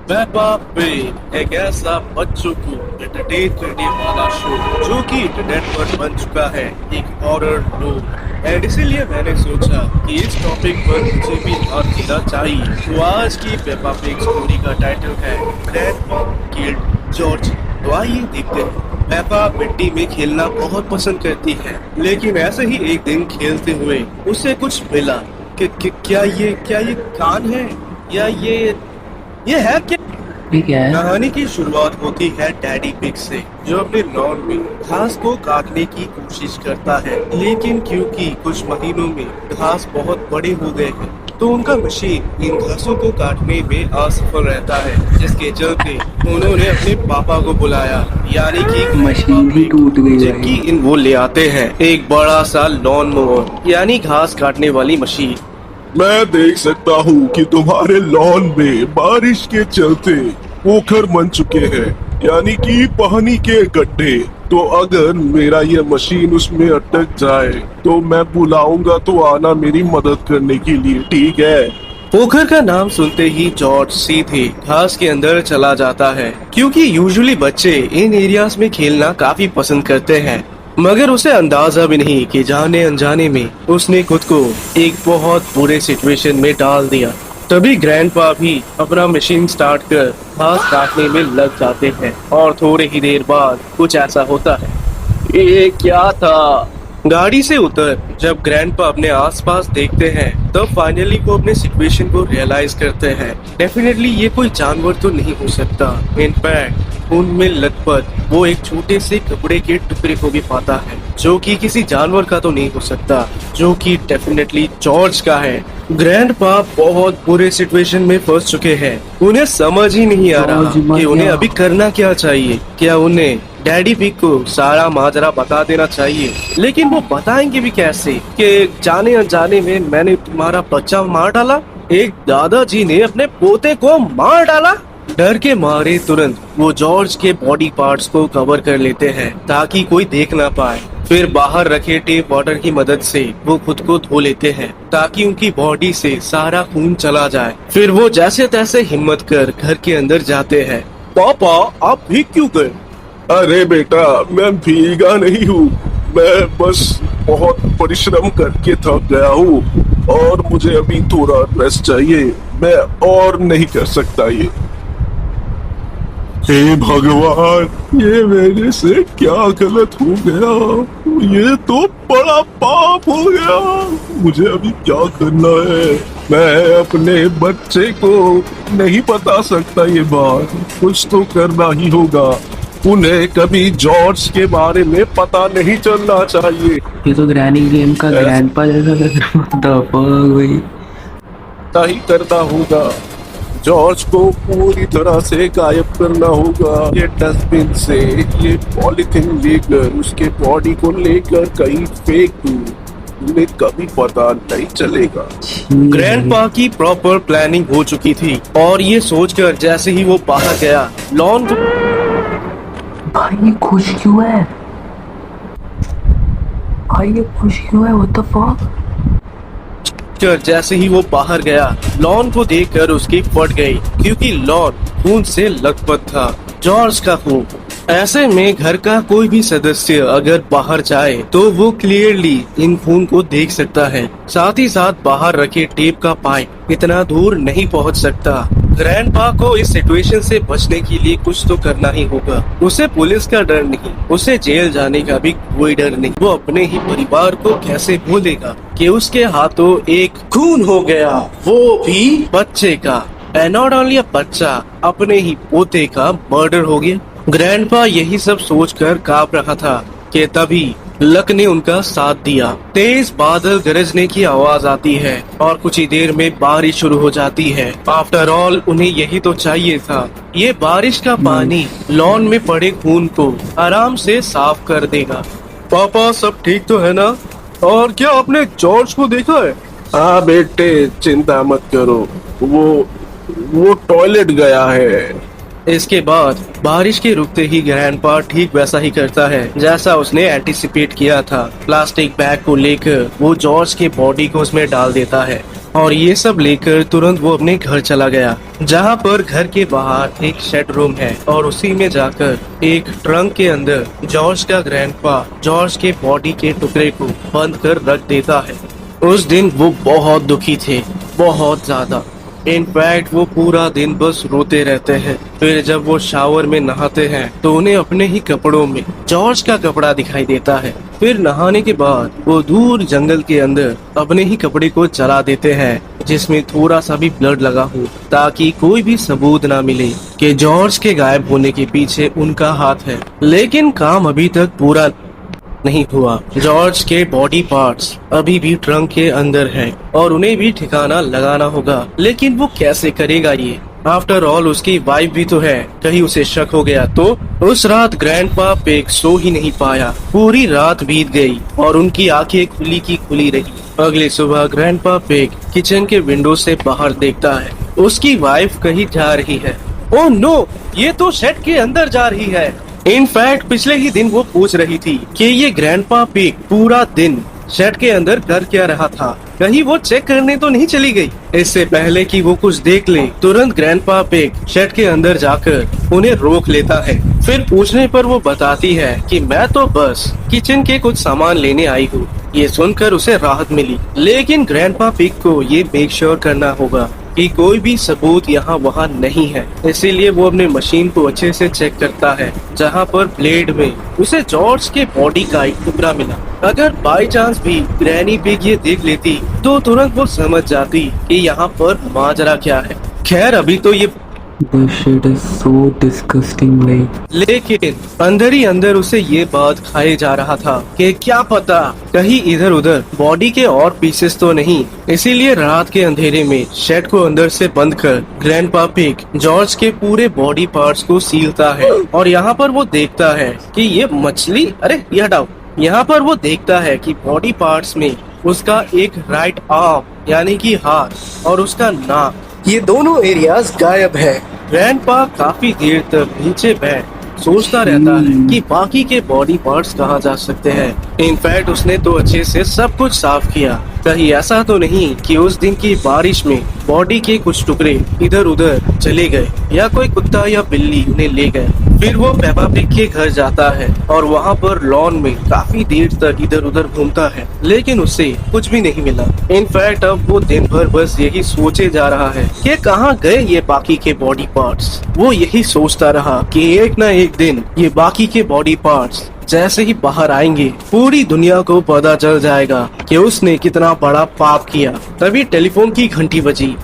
Peppa pig एक ऐसा बच्चों को एंटरटेन करने वाला शो जो कि इंटरनेट पर बन चुका है एक हॉरर लोग एंड इसीलिए मैंने सोचा कि इस टॉपिक पर मुझे भी हाथ देना चाहिए। तो आज की पेप्पा पिग स्टोरी का टाइटल है ग्रैंडपा किल्ड जॉर्ज। तो आइए देखते हैं। पेप्पा मिट्टी में खेलना बहुत पसंद करती है, लेकिन ऐसे ही एक दिन खेलते हुए उसे कुछ मिला कि क्या ये कान है या ये है क्या। ठीक है। कहानी की शुरुआत होती है डैडी पिग से, जो अपने लॉन में घास को काटने की कोशिश करता है, लेकिन क्योंकि कुछ महीनों में घास बहुत बड़े हो गए हैं तो उनका मशीन इन घासों को काटने में असफल रहता है, जिसके चलते उन्होंने अपने पापा को बुलाया, यानी कि मशीन ही टूट गई है। जिनकी इन वो ले आते हैं एक बड़ा सा लॉन मोवर यानी घास काटने वाली मशीन। मैं देख सकता हूँ कि तुम्हारे लॉन में बारिश के चलते पोखर बन चुके हैं, यानी कि पानी के गड्ढे। तो अगर मेरा ये मशीन उसमें अटक जाए तो मैं बुलाऊंगा, तो आना मेरी मदद करने के लिए, ठीक है? पोखर का नाम सुनते ही जॉर्ज सीधे घास के अंदर चला जाता है, क्योंकि यूजुअली बच्चे इन एरियाज में खेलना काफी पसंद करते हैं। मगर उसे अंदाजा भी नहीं कि जाने अनजाने में उसने खुद को एक बहुत बुरे सिचुएशन में डाल दिया। तभी ग्रैंडपा भी अपना मशीन स्टार्ट कर घास काटने में लग जाते हैं और थोड़े ही देर बाद कुछ ऐसा होता है। ये क्या था? गाड़ी से उतर जब ग्रैंडपा अपने आसपास देखते हैं तब फाइनली वो अपने सिचुएशन को रियलाइज करते हैं। डेफिनेटली ये कोई जानवर तो नहीं हो सकता। इनफैक्ट उनमें लथपथ वो एक छोटे से कपड़े के टुकड़े को भी पाता है, जो कि किसी जानवर का तो नहीं हो सकता, जो कि डेफिनेटली जॉर्ज का है। ग्रैंडपा बहुत बुरे सिचुएशन में फंस चुके हैं। उन्हें समझ ही नहीं आ रहा कि उन्हें अभी करना क्या चाहिए। क्या उन्हें डैडी पिग को सारा माजरा बता देना चाहिए? लेकिन वो बताएंगे भी कैसे कि जाने अनजाने में मैंने तुम्हारा बच्चा मार डाला, एक दादाजी ने अपने पोते को मार डाला। डर के मारे तुरंत वो जॉर्ज के बॉडी पार्ट्स को कवर कर लेते हैं ताकि कोई देख ना पाए। फिर बाहर रखे टेप वाटर की मदद से वो खुद को धो लेते हैं ताकि उनकी बॉडी से सारा खून चला जाए। फिर वो जैसे तैसे हिम्मत कर घर के अंदर जाते हैं। पापा, आप भीग क्यों गए? अरे बेटा, मैं भीगा नहीं हूँ, मैं बस बहुत परिश्रम करके थक गया हूँ और मुझे अभी थोड़ा रेस्ट चाहिए। मैं और नहीं कर सकता ये। हे भगवान, ये मेरे से क्या गलत हो गया? ये तो बड़ा पाप हो गया। मुझे अभी क्या करना है? मैं अपने बच्चे को नहीं बता सकता ये बात, कुछ तो करना ही होगा। उन्हें कभी जॉर्ज के बारे में पता नहीं चलना चाहिए। ये तो ग्रैनी गेम का ग्रैंडपा जैसा लग रहा है। What the fuck भाई? ही करना होगा, जॉर्ज को पूरी तरह से गायब करना होगा। ये डस्टबिन से ये पॉलीथिन लेकर उसके बॉडी को लेकर कहीं फेंक दूं, उन्हें कभी पता नहीं चलेगा। ग्रैंडपा की प्रॉपर प्लानिंग हो चुकी थी और ये सोचकर जैसे ही वो बाहर गया लॉन को भाई ये खुश क्यों है? भाई ये खुश क्यों है? What the fuck? जैसे ही वो बाहर गया लॉन को देखकर उसकी फट गई, क्योंकि लॉन खून से लथपथ था, जॉर्ज का खून। ऐसे में घर का कोई भी सदस्य अगर बाहर जाए तो वो क्लियरली इन खून को देख सकता है। साथ ही साथ बाहर रखे टेप का पाइप इतना दूर नहीं पहुंच सकता। ग्रैंडपा को इस सिचुएशन से बचने के लिए कुछ तो करना ही होगा। उसे पुलिस का डर नहीं, उसे जेल जाने का भी कोई डर नहीं। वो अपने ही परिवार को कैसे भूलेगा कि उसके हाथों एक खून हो गया, वो भी बच्चे का। एंड नॉट ओनली अ बच्चा, अपने ही पोते का मर्डर हो गया। ग्रैंडपा यही सब सोचकर कांप रहा था कि तभी लक ने उनका साथ दिया। तेज बादल गरजने की आवाज आती है और कुछ ही देर में बारिश शुरू हो जाती है। आफ्टर ऑल उन्हें यही तो चाहिए था। ये बारिश का पानी लॉन में पड़े खून को आराम से साफ कर देगा। पापा, सब ठीक तो है ना? और क्या आपने जॉर्ज को देखा है? हाँ बेटे, चिंता मत करो, वो टॉयलेट गया है। इसके बाद बारिश के रुकते ही ग्रैंडपा ठीक वैसा ही करता है जैसा उसने एंटीसिपेट किया था। प्लास्टिक बैग को लेकर वो जॉर्ज के बॉडी को उसमें डाल देता है और ये सब लेकर तुरंत वो अपने घर चला गया, जहाँ पर घर के बाहर एक शेड रूम है और उसी में जाकर एक ट्रंक के अंदर जॉर्ज का ग्रैंडपा जॉर्ज के बॉडी के टुकड़े को बंद कर रख देता है। उस दिन वो बहुत दुखी थे, बहुत ज्यादा। इनफैक्ट वो पूरा दिन बस रोते रहते हैं। फिर जब वो शावर में नहाते हैं तो उन्हें अपने ही कपड़ों में जॉर्ज का कपड़ा दिखाई देता है। फिर नहाने के बाद वो दूर जंगल के अंदर अपने ही कपड़े को जला देते हैं, जिसमें थोड़ा सा भी ब्लड लगा हो, ताकि कोई भी सबूत ना मिले कि जॉर्ज के गायब होने के पीछे उनका हाथ है। लेकिन काम अभी तक पूरा नहीं हुआ। जॉर्ज के बॉडी पार्ट्स अभी भी ट्रंक के अंदर है और उन्हें भी ठिकाना लगाना होगा, लेकिन वो कैसे करेगा ये? आफ्टर ऑल उसकी वाइफ भी तो है, कहीं उसे शक हो गया तो? उस रात ग्रैंडपा पिग सो ही नहीं पाया। पूरी रात बीत गई और उनकी आंखें खुली की खुली रही। अगली सुबह ग्रैंडपा पिग किचन के विंडो से बाहर देखता है, उसकी वाइफ कहीं जा रही है। ओह नो, ये तो शेड के अंदर जा रही है। इनफैक्ट पिछले ही दिन वो पूछ रही थी कि ये ग्रैंडपा पिग पूरा दिन शेड के अंदर कर क्या रहा था, कहीं वो चेक करने तो नहीं चली गई। इससे पहले कि वो कुछ देख ले, तुरंत ग्रैंडपा पिग शेड के अंदर जाकर उन्हें रोक लेता है। फिर पूछने पर वो बताती है कि मैं तो बस किचन के कुछ सामान लेने आई हूँ। ये सुनकर उसे राहत मिली, लेकिन ग्रैंडपा पिग को ये मेक श्योर करना होगा कि कोई भी सबूत यहाँ वहाँ नहीं है। इसीलिए वो अपने मशीन को अच्छे से चेक करता है, जहाँ पर ब्लेड में उसे जॉर्ज के बॉडी का एक टुकड़ा मिला। अगर बाय चांस भी ग्रैनी पिग ये देख लेती तो तुरंत वो समझ जाती कि यहाँ पर माजरा क्या है। खैर अभी तो ये This shit is so disgusting, like. लेकिन अंदर ही अंदर उसे ये बात खाए जा रहा था कि क्या पता कहीं इधर उधर बॉडी के और पीसेस तो नहीं। इसीलिए रात के अंधेरे में शेड को अंदर से बंद कर ग्रैंडपा पिग जॉर्ज के पूरे बॉडी पार्ट्स को सीलता है और यहाँ पर वो देखता है कि ये मछली, अरे ये हटाओ। यहाँ पर वो देखता है कि बॉडी पार्ट्स में उसका एक राइट आर्म यानी कि हाथ और उसका नाक, ये दोनों एरियाज गायब है। ग्रैंडपा काफी देर तक नीचे बैठ सोचता रहता है कि बाकी के बॉडी पार्ट्स कहाँ जा सकते हैं। इनफैक्ट उसने तो अच्छे से सब कुछ साफ किया, कहीं ऐसा तो नहीं कि उस दिन की बारिश में बॉडी के कुछ टुकड़े इधर उधर चले गए या कोई कुत्ता या बिल्ली उन्हें ले गए। फिर वो पेपा पिग के घर जाता है और वहाँ पर लॉन में काफी देर तक इधर उधर घूमता है, लेकिन उसे कुछ भी नहीं मिला। इनफैक्ट अब वो दिन भर बस यही सोचे जा रहा है कि कहाँ गए ये बाकी के बॉडी पार्ट्स। वो यही सोचता रहा कि एक न एक दिन ये बाकी के बॉडी पार्ट्स जैसे ही बाहर आएंगे पूरी दुनिया को पता चल जाएगा कि उसने कितना बड़ा पाप किया। तभी टेलीफोन की घंटी बजी।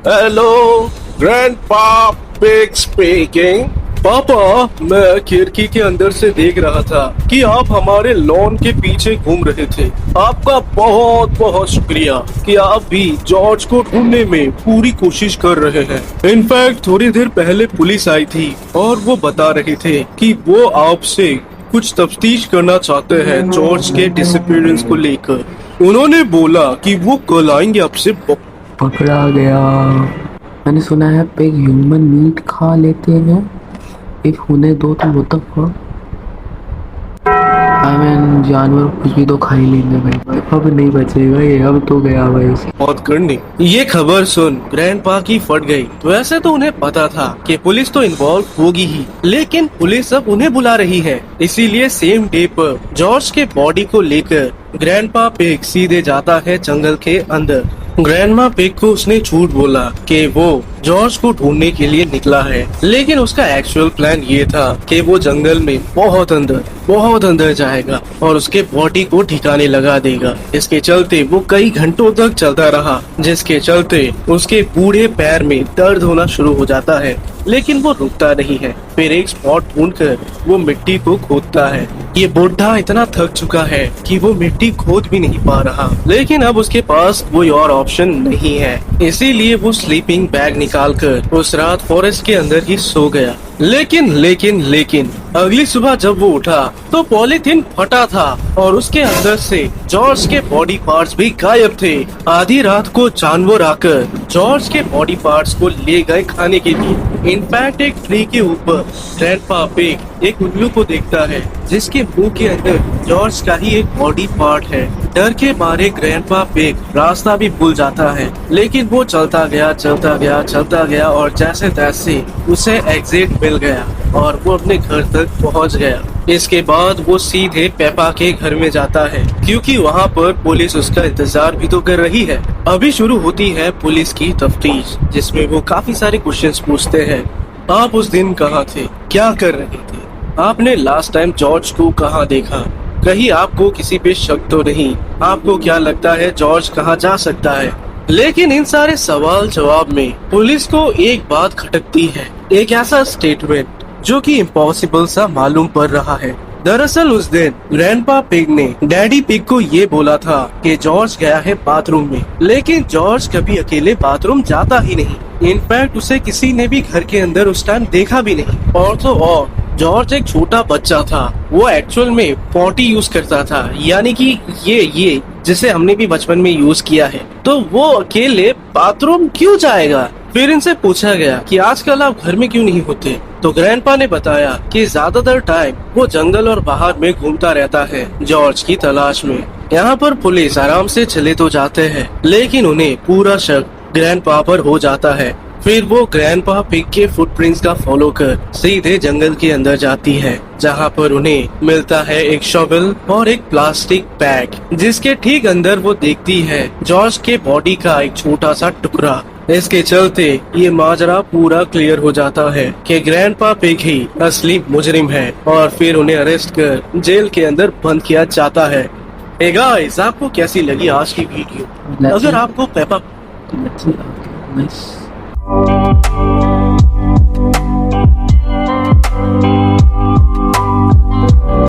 Hello, grandpa pig speaking. पापा, मैं खिड़की के अंदर से देख रहा था कि आप हमारे लॉन के पीछे घूम रहे थे। आपका बहुत बहुत शुक्रिया कि आप भी जॉर्ज को ढूंढने में पूरी कोशिश कर रहे हैं। इनफैक्ट थोड़ी देर पहले पुलिस आई थी और वो बता रहे थे कि वो आपसे कुछ तफ्तीश करना चाहते हैं जॉर्ज के डिसअपीयरेंस को लेकर। उन्होंने बोला कि वो कल आएंगे आपसे। पकड़ा गया। मैंने सुना है पिग ह्यूमन मीट खा लेते हैं। एक होने दो तो वो तक जानवर कुछ भी तो खा ही लेंगे भाई। अब नहीं बचेगा ये, अब तो गया भाई। मौत करनी। ये खबर सुन ग्रैंडपा की फट गई। वैसे तो उन्हें पता था कि पुलिस तो इन्वॉल्व होगी ही, लेकिन पुलिस अब उन्हें बुला रही है। इसीलिए सेम डे पर जॉर्ज के बॉडी को लेकर ग्रैंडपा पिग सीधे जाता है जंगल के अंदर। ग्रैंडमा पिग को उसने झूठ बोला कि वो जॉर्ज को ढूंढने के लिए निकला है, लेकिन उसका एक्चुअल प्लान ये था कि वो जंगल में बहुत अंदर जाएगा और उसके बॉडी को ठिकाने लगा देगा। इसके चलते वो कई घंटों तक चलता रहा, जिसके चलते उसके बूढ़े पैर में दर्द होना शुरू हो जाता है, लेकिन वो रुकता नहीं है। फिर एक स्पॉट ढूंढकर वो मिट्टी को खोदता है। ये बुढ़ा इतना थक चुका है कि वो मिट्टी खोद भी नहीं पा रहा, लेकिन अब उसके पास कोई और ऑप्शन नहीं है। इसीलिए वो स्लीपिंग बैग निकालकर उस रात फॉरेस्ट के अंदर ही सो गया। लेकिन अगली सुबह जब वो उठा तो पॉलीथीन फटा था और उसके अंदर से जॉर्ज के बॉडी पार्ट्स भी गायब थे। आधी रात को जानवर आकर जॉर्ज के बॉडी पार्ट्स को ले गए खाने के लिए। इनफैक्ट एक ट्री के ऊपर ग्रैंडपा पिग एक उल्लू को देखता है, जिसके मुंह के अंदर जॉर्ज का ही एक बॉडी पार्ट है। डर के मारे ग्रैंडपा पिग रास्ता भी भूल जाता है, लेकिन वो चलता गया और जैसे तैसे उसे एग्जिट मिल गया और वो अपने घर तक पहुंच गया। इसके बाद वो सीधे पेपा के घर में जाता है, क्योंकि वहाँ पर पुलिस उसका इंतजार भी तो कर रही है। अभी शुरू होती है पुलिस की तफ्तीश, जिसमें वो काफी सारे क्वेश्चंस पूछते हैं। आप उस दिन कहाँ थे, क्या कर रहे थे, आपने लास्ट टाइम जॉर्ज को कहाँ देखा, कहीं आपको किसी पे शक तो नहीं, आपको क्या लगता है जॉर्ज कहाँ जा सकता है। लेकिन इन सारे सवाल जवाब में पुलिस को एक बात खटकती है, एक ऐसा स्टेटमेंट जो कि इम्पॉसिबल सा मालूम पड़ रहा है। दरअसल उस दिन ग्रैंडपा पिग ने डैडी पिग को ये बोला था कि जॉर्ज गया है बाथरूम में, लेकिन जॉर्ज कभी अकेले बाथरूम जाता ही नहीं। इनफैक्ट उसे किसी ने भी घर के अंदर उस टाइम देखा भी नहीं। और तो और जॉर्ज एक छोटा बच्चा था, वो एक्चुअल में पॉटी यूज करता था, यानी कि ये जिसे हमने भी बचपन में यूज किया है। तो वो अकेले बाथरूम क्यों जाएगा। फिर इनसे पूछा गया कि आजकल आप घर में क्यों नहीं होते, तो ग्रैंडपा ने बताया कि ज्यादातर टाइम वो जंगल और बाहर में घूमता रहता है जॉर्ज की तलाश में। यहाँ पर पुलिस आराम से चले तो जाते हैं, लेकिन उन्हें पूरा शक ग्रैंडपा पर हो जाता है। फिर वो ग्रैंडपा पिग के फुटप्रिंट्स का फॉलो कर सीधे जंगल के अंदर जाती है, जहाँ पर उन्हें मिलता है एक शॉवल और एक प्लास्टिक बैग, जिसके ठीक अंदर वो देखती है जॉर्ज के बॉडी का एक छोटा सा टुकड़ा। इसके चलते ये माजरा पूरा क्लियर हो जाता है कि ग्रैंडपा पिग ही असली मुजरिम है, और फिर उन्हें अरेस्ट कर जेल के अंदर बंद किया जाता है। हे गाइस, आपको कैसी लगी आज की वीडियो? अगर आपको Peppa Let's see. Okay, nice.